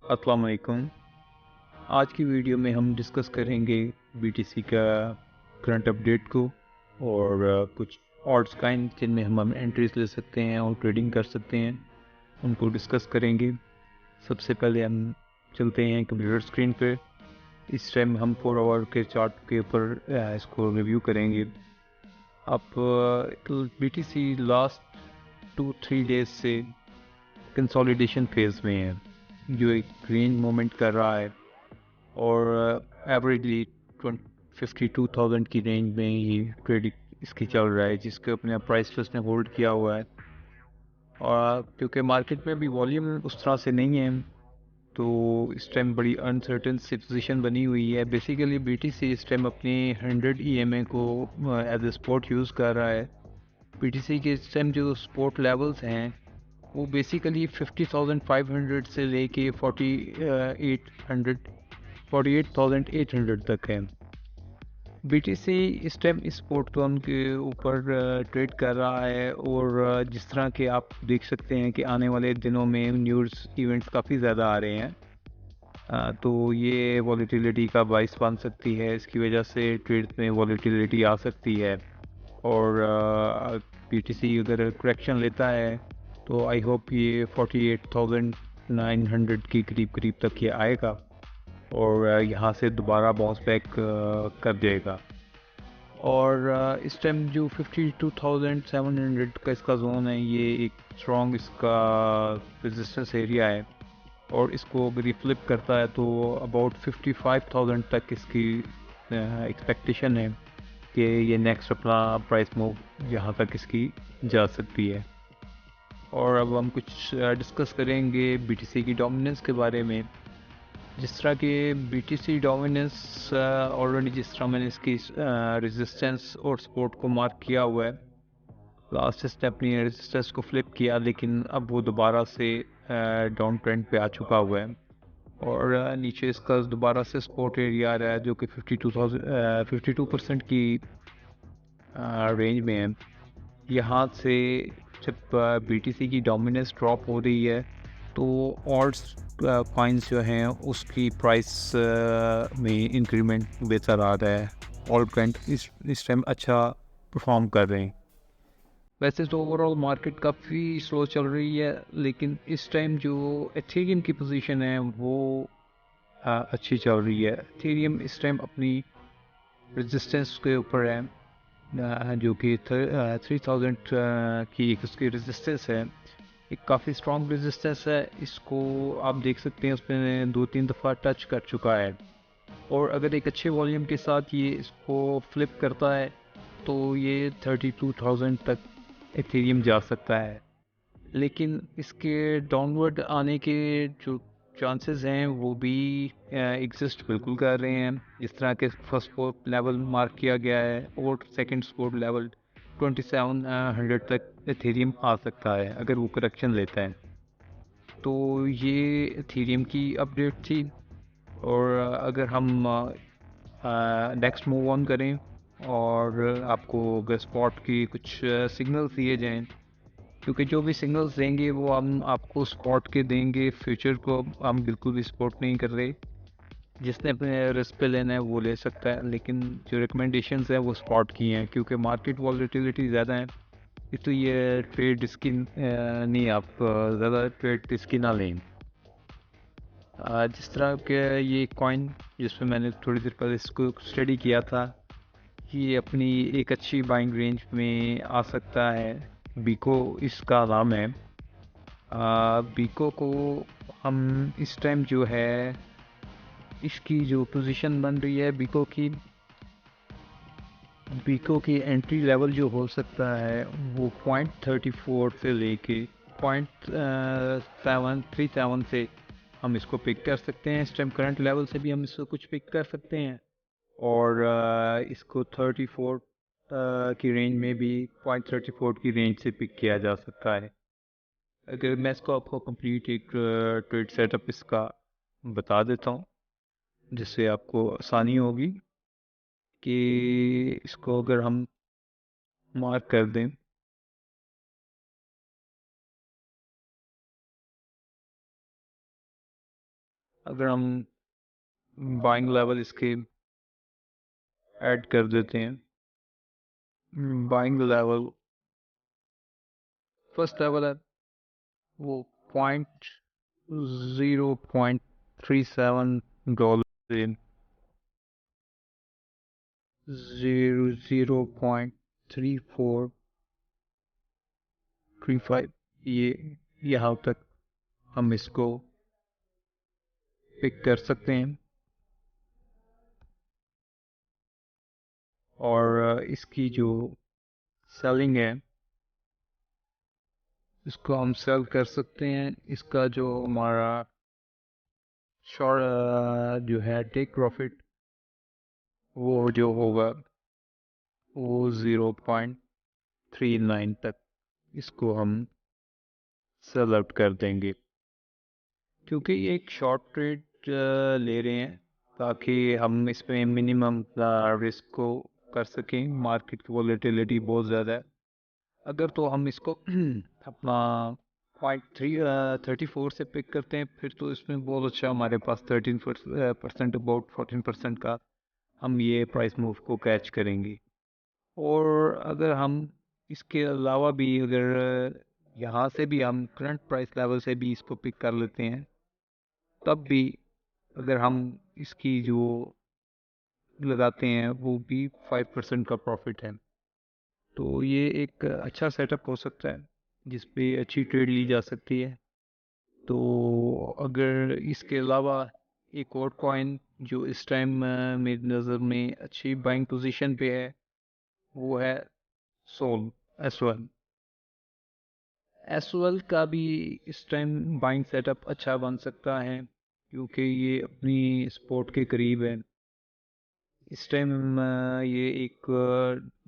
अस्सलाम वालेकुम। आज की वीडियो में हम डिस्कस करेंगे बीटीसी का करंट अपडेट को और कुछ ऑल्ट्स काइन जिनमें हम एंट्रीज ले सकते हैं और ट्रेडिंग कर सकते हैं उनको डिस्कस करेंगे। सबसे पहले हम चलते हैं कंप्यूटर स्क्रीन पे। इस टाइम हम 4 आवर के चार्ट के ऊपर इसको रिव्यू करेंगे। अब बीटीसी लास्ट 2-3 डेज से कंसोलिडेशन फेज में है, जो एक रेंज मूवमेंट कर रहा है और एवरेजली 52,000 की रेंज में ये ट्रेडिंग इसकी चल रहा है, जिसके अपने प्राइस पे उसने होल्ड किया हुआ है। और क्योंकि मार्केट में भी वॉल्यूम उस तरह से नहीं है, तो इस टाइम बड़ी अनसर्टेन सी पोजीशन बनी हुई है। बेसिकली बीटीसी इस टाइम अपनी 100 ईएमए को एज ए सपोर्ट यूज़ कर रहा है। बीटीसी के इस टाइम जो सपोर्ट लेवल्स हैं वो बेसिकली 50,500 से लेके 48,800 तक है। बीटीसी इस टाइम इस पोर्टफोन के ऊपर ट्रेड कर रहा है और जिस तरह के आप देख सकते हैं कि आने वाले दिनों में न्यूज़ इवेंट्स काफ़ी ज़्यादा आ रहे हैं, तो ये वॉलीटिलिटी का बाइस बन सकती है। इसकी वजह से ट्रेड में वॉलीटिलिटी आ सकती है और बीटीसी अगर करेक्शन लेता है तो आई होप ये 48,900 के करीब करीब तक ये आएगा और यहाँ से दोबारा बाउंस बैक कर देगा। और इस टाइम जो 52,700 का इसका जोन है, ये एक स्ट्रॉन्ग इसका रेजिस्टेंस एरिया है और इसको अगर ये फ्लिप करता है तो अबाउट 55,000 तक इसकी एक्सपेक्टेशन है कि ये नेक्स्ट अपना प्राइस मूव यहाँ तक इसकी जा सकती है। और अब हम कुछ डिस्कस करेंगे बीटीसी की डोमिनेंस के बारे में। जिस तरह की बीटीसी डोमिनेंस ऑलरेडी, जिस तरह मैंने इसकी रेजिस्टेंस और सपोर्ट को मार्क किया हुआ है, लास्ट इसने अपनी रेजिस्टेंस को फ्लिप किया, लेकिन अब वो दोबारा से डाउन ट्रेंड पे आ चुका हुआ है और नीचे इसका दोबारा से सपोर्ट एरिया आ रहा है जो कि 52% की रेंज में है। यहाँ से जब बीटीसी की डोमिनेंस ड्रॉप हो रही है तो ऑल्ट्स कॉइन्स जो हैं उसकी प्राइस में इंक्रीमेंट बेहतर आ रहा है। ऑल्ट कॉइन इस टाइम अच्छा परफॉर्म कर रहे हैं। वैसे तो ओवरऑल मार्केट काफ़ी स्लो चल रही है, लेकिन इस टाइम जो एथेरियम की पोजीशन है वो अच्छी चल रही है। एथेरियम इस टाइम अपनी रेजिस्टेंस के ऊपर है, जो कि 3,000 की एक उसकी रेजिस्टेंस है। एक काफ़ी स्ट्रॉन्ग रेजिस्टेंस है। इसको आप देख सकते हैं उसमें 2-3 दफ़ा टच कर चुका है और अगर एक अच्छे वॉल्यूम के साथ ये इसको फ्लिप करता है तो ये 32,000 तक एथेरियम जा सकता है। लेकिन इसके डाउनवर्ड आने के जो चांसेस हैं वो भी एग्जिस्ट बिल्कुल कर रहे हैं। जिस तरह के फर्स्ट सपोर्ट लेवल मार्क किया गया है और सेकंड सपोर्ट लेवल 2700 तक एथेरियम आ सकता है अगर वो करेक्शन लेता है। तो ये एथेरियम की अपडेट थी। और अगर हम नेक्स्ट मूव ऑन करें और आपको अगर स्पॉट की कुछ सिग्नल्स दिए जाएं, क्योंकि जो भी सिग्नल्स देंगे वो हम आपको स्पॉट के देंगे, फ्यूचर को हम बिल्कुल भी सपोर्ट नहीं कर रहे। जिसने अपने रिस्क पे लेना है वो ले सकता है, लेकिन जो रिकमेंडेशंस है वो स्पॉट की हैं, क्योंकि मार्केट वॉलीटिलिटी ज़्यादा है। इसलिए ये ट्रेड इसकी नहीं, आप ज़्यादा ट्रेड इसकी ना लें। जिस तरह के ये कॉइन जिसमें मैंने थोड़ी देर पहले इसको स्टडी किया था, ये अपनी एक अच्छी बाइंग रेंज में आ सकता है। बीको इसका नाम है। बीको को हम इस टाइम जो है इसकी जो पोजीशन बन रही है बीको की एंट्री लेवल जो हो सकता है वो 0.34 से लेके 0.737 से हम इसको पिक कर सकते हैं। इस टाइम करंट लेवल से भी हम इसको कुछ पिक कर सकते हैं और इसको 34 की रेंज में भी 0.34 की रेंज से पिक किया जा सकता है। अगर मैं इसको आपको कंप्लीट एक ट्रेड सेटअप इसका बता देता हूँ जिससे आपको आसानी होगी कि इसको अगर हम मार्क कर दें। अगर हम बाइंग लेवल इसके ऐड कर देते हैं, बाइंग लेवल फर्स्ट लेवल है वो पॉइंट 0.37 डॉलर, 0.3435, ये यहाँ तक हम इसको पिक कर सकते हैं। और इसकी जो सेलिंग है, इसको हम सेल कर सकते हैं। इसका जो हमारा शॉर्ट जो है टेक प्रॉफिट, वो जो होगा वो 0.39 तक इसको हम सेल आउट कर देंगे, क्योंकि ये एक शॉर्ट ट्रेड ले रहे हैं ताकि हम इसमें मिनिमम रिस्क को कर सकें। मार्केट की वॉलेटिलिटी बहुत ज़्यादा है। अगर तो हम इसको अपना 0.34 से पिक करते हैं, फिर तो इसमें बहुत अच्छा हमारे पास 13% अबाउट 14% का हम ये प्राइस मूव को कैच करेंगे। और अगर हम इसके अलावा भी अगर यहाँ से भी हम करंट प्राइस लेवल से भी इसको पिक कर लेते हैं, तब भी अगर हम इसकी जो लगाते हैं वो भी 5% का प्रॉफिट है। तो ये एक अच्छा सेटअप हो सकता है जिस पे अच्छी ट्रेड ली जा सकती है। तो अगर इसके अलावा एक और कॉइन जो इस टाइम मेरी नज़र में अच्छी बाइंग पोजीशन पे है, वो है सोल S1। S1 का भी इस टाइम बाइंग सेटअप अच्छा बन सकता है, क्योंकि ये अपनी सपोर्ट के करीब है। इस टाइम ये एक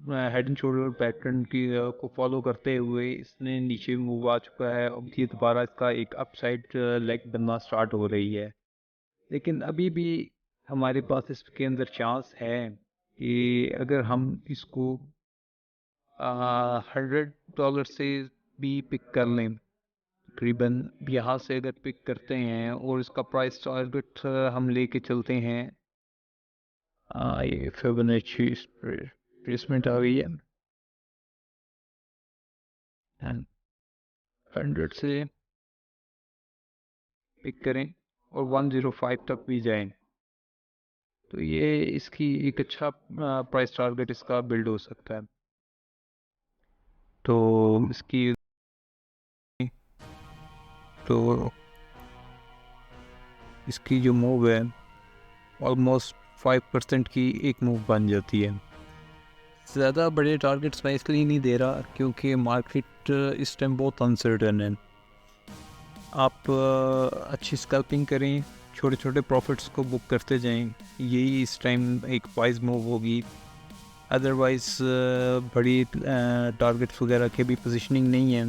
हेड एंड शोल्डर पैटर्न की को फॉलो करते हुए इसने नीचे मूव आ चुका है। अब ये दोबारा इसका एक अपसाइड लेग बनना स्टार्ट हो रही है, लेकिन अभी भी हमारे पास इसके अंदर चांस है कि अगर हम इसको $100 से भी पिक कर लें, तकरीबन यहाँ से अगर पिक करते हैं और इसका प्राइस टारगेट हम लेके चलते हैं, ये फिबोनाची रिट्रेसमेंट आ गई है, 100 से पिक करें और 105 तक भी जाएं, तो ये इसकी एक अच्छा प्राइस टारगेट इसका बिल्ड हो सकता है। तो इसकी तो इसकी जो मूव है ऑलमोस्ट 5% की एक मूव बन जाती है। ज़्यादा बड़े टारगेट्स मैं इसलिए नहीं दे रहा क्योंकि मार्केट इस टाइम बहुत अनसर्टन है। आप अच्छी स्कैल्पिंग करें, छोटे छोटे प्रॉफिट्स को बुक करते जाएं, यही इस टाइम एक वाइज मूव होगी। अदरवाइज़ बड़ी टारगेट्स वगैरह के भी पोजीशनिंग नहीं है।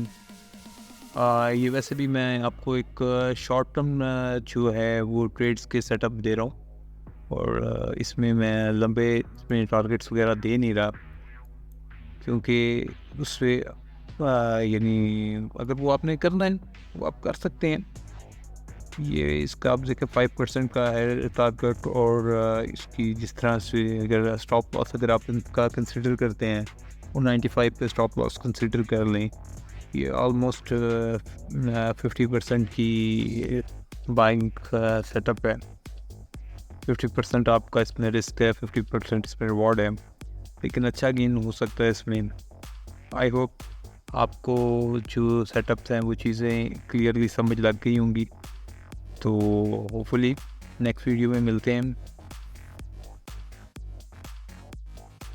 ये वैसे भी मैं आपको एक शॉर्ट टर्म जो है वो ट्रेड्स के सेटअप दे रहा हूँ, और इसमें मैं लंबे इसमें टारगेट्स वगैरह दे नहीं रहा, क्योंकि उससे यानी अगर वो आपने करना है वो आप कर सकते हैं। ये इसका आप देखिए 5% का है टारगेट, और इसकी जिस तरह से अगर स्टॉप लॉस अगर आप इनका कंसिडर करते हैं वो 95 पे स्टॉप लॉस कंसिडर कर लें, ये ऑलमोस्ट 50% की बाइंग सेटअप है। 50% आपका इसमें रिस्क है, 50% इसमें रिवॉर्ड है, लेकिन अच्छा गेन हो सकता है इसमें। आई होप आपको जो सेटअप्स हैं वो चीज़ें क्लियरली समझ लग गई होंगी। तो होपफुली नेक्स्ट वीडियो में मिलते हैं।